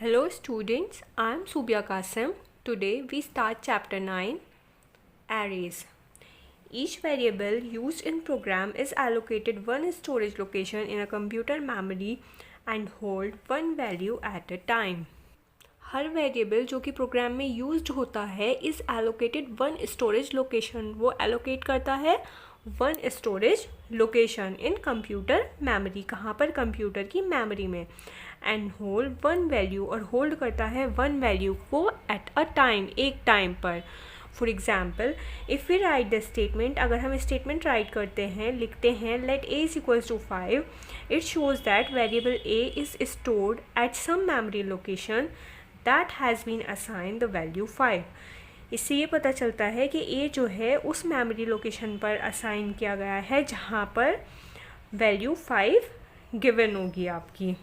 Hello students, I am Subia Qasim. Today we start chapter 9, Arrays. Each variable used in program is allocated one storage location in a computer memory and hold one value at a time. हर variable जो कि program में used होता है is allocated one storage location. वो allocate करता है one storage location in computer memory. कहाँ पर? कंप्यूटर की मेमोरी में. एंड होल्ड वन वैल्यू, और होल्ड करता है वन वैल्यू को एट अ टाइम, एक टाइम पर. For example, if we write the statement, अगर हम स्टेटमेंट राइट करते हैं, लिखते हैं let a is equals to 5, it shows that variable a is stored at some memory location that has been assigned the value 5. इससे ये पता चलता है कि ए जो है उस मेमोरी लोकेशन पर असाइन किया गया है जहाँ पर वैल्यू 5 गिवन होगी. आपकी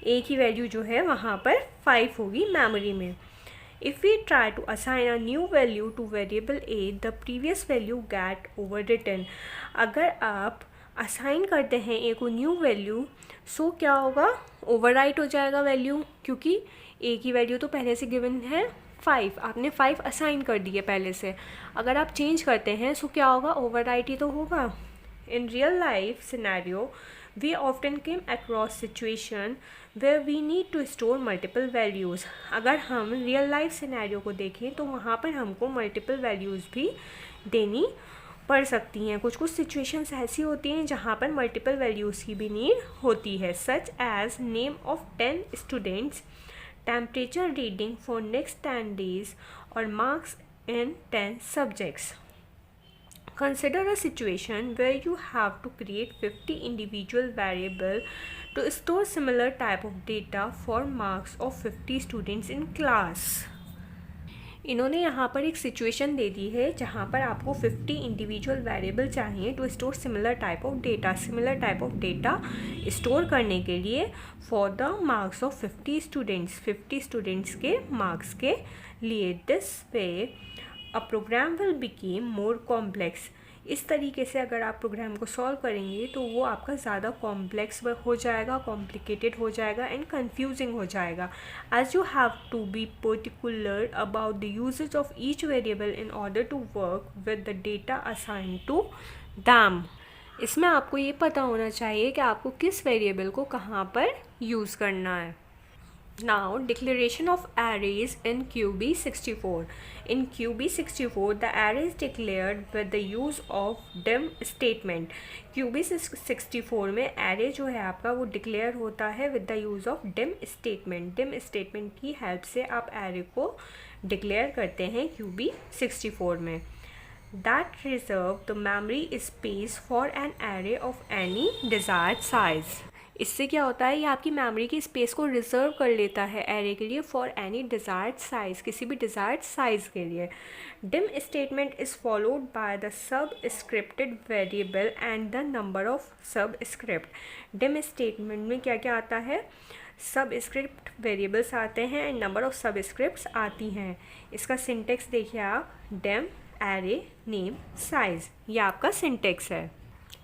ए की वैल्यू जो है वहाँ पर 5 होगी मेमोरी में. If we try to assign a new value to variable a, the previous value get overwritten. अगर आप असाइन करते हैं ए को न्यू वैल्यू, सो क्या होगा? ओवरराइट हो जाएगा वैल्यू, क्योंकि ए की वैल्यू तो पहले से गिवन है 5, आपने 5 असाइन कर दिए पहले से. अगर आप चेंज करते हैं सो क्या होगा? ओवरराइट ही तो होगा. In real life scenario we often came across situation where we need to store multiple values. अगर हम रियल लाइफ सिनेरियो को देखें तो वहाँ पर हमको मल्टीपल वैल्यूज़ भी देनी पढ़ सकती हैं. कुछ सिचुएशंस ऐसी होती हैं जहाँ पर मल्टीपल वैल्यूज़ की भी नीड होती है, such as name of 10 students, temperature reading for next 10 days, और marks in 10 subjects. Consider a situation where you have to create 50 individual variables to store similar type of data for marks of 50 students in class. इन्होंने यहाँ पर एक situation दे दी है जहाँ पर आपको 50 individual variable चाहिए to store similar type of data. Similar type of data store करने के लिए for the marks of 50 students, 50 students के मार्क्स के लिए. This way a program will became more complex. इस तरीके से अगर आप प्रोग्राम को सॉल्व करेंगे तो वो आपका ज़्यादा कॉम्प्लेक्स हो जाएगा, कॉम्प्लिकेटेड हो जाएगा एंड कन्फ्यूजिंग हो जाएगा. As you have to be particular about the usages of each variable in order to work with the data assign to them. इसमें आपको ये पता होना चाहिए कि आपको किस वेरिएबल को कहाँ पर यूज़ करना है. Now, declaration of arrays in QB64. In QB64, the array is declared with the use of dim statement. QB64 में array जो है आपका वो declare होता है with the use of dim statement. dim statement की help से आप array को declare करते हैं QB64 में. That reserve the memory space for an array of any desired size. इससे क्या होता है? ये आपकी मेमोरी की स्पेस को रिजर्व कर लेता है एरे के लिए फॉर एनी डिज़ायर्ड साइज़, किसी भी डिज़ायर्ड साइज़ के लिए. Dim statement is followed by the sub scripted variable and the number of सब स्क्रिप्ट. डिम स्टेटमेंट में क्या क्या आता है? सब स्क्रिप्ट वेरिएबल्स आते हैं एंड नंबर ऑफ सब स्क्रिप्ट्स आती हैं. इसका सिंटेक्स देखिए आप, डिम एरे नेम साइज़, ये आपका सिंटेक्स है.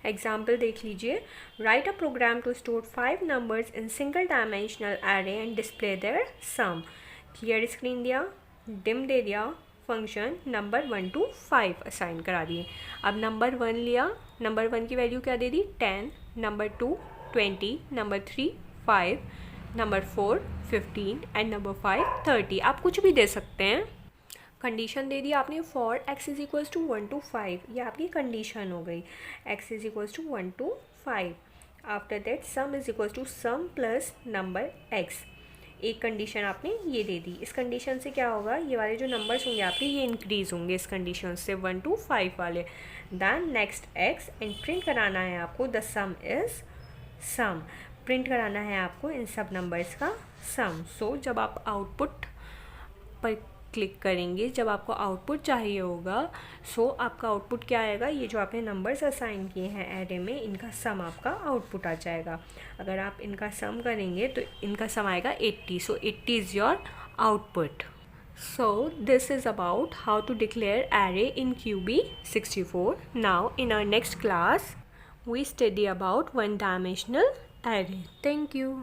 एग्जाम्पल देख लीजिए. Write a program to store 5 numbers in single dimensional array and display their sum. Clear screen दिया, डिम दे दिया, फंक्शन नंबर 1 to 5 असाइन करा दिए. अब नंबर 1 लिया, नंबर 1 की वैल्यू क्या दे दी? 10, number 2 20, number 3 5, number 4 15 and number 5 30. आप कुछ भी दे सकते हैं. कंडीशन दे दी आपने for x is equals to 1 to 5, ये आपकी कंडीशन हो गई. x is equals to 1 to 5. After that sum is equals to sum plus number x. एक कंडीशन आपने ये दे दी. इस कंडीशन से क्या होगा? ये वाले जो नंबर्स होंगे आपके ये इंक्रीज़ होंगे इस कंडीशन से 1 to 5 वाले. Then next x and print कराना है आपको the sum is sum. Print कराना है आपको इन सब नंबर्स का सम. सो जब आप आउटपुट पर क्लिक करेंगे, जब आपको आउटपुट चाहिए होगा, सो आपका आउटपुट क्या आएगा? ये जो आपने नंबर्स असाइन किए हैं एरे में, इनका सम आपका आउटपुट आ जाएगा. अगर आप इनका सम करेंगे तो इनका सम आएगा 80. So 80 is your output. So this is about how to declare array in QB64. Now in our next class we study about one dimensional array. Thank you.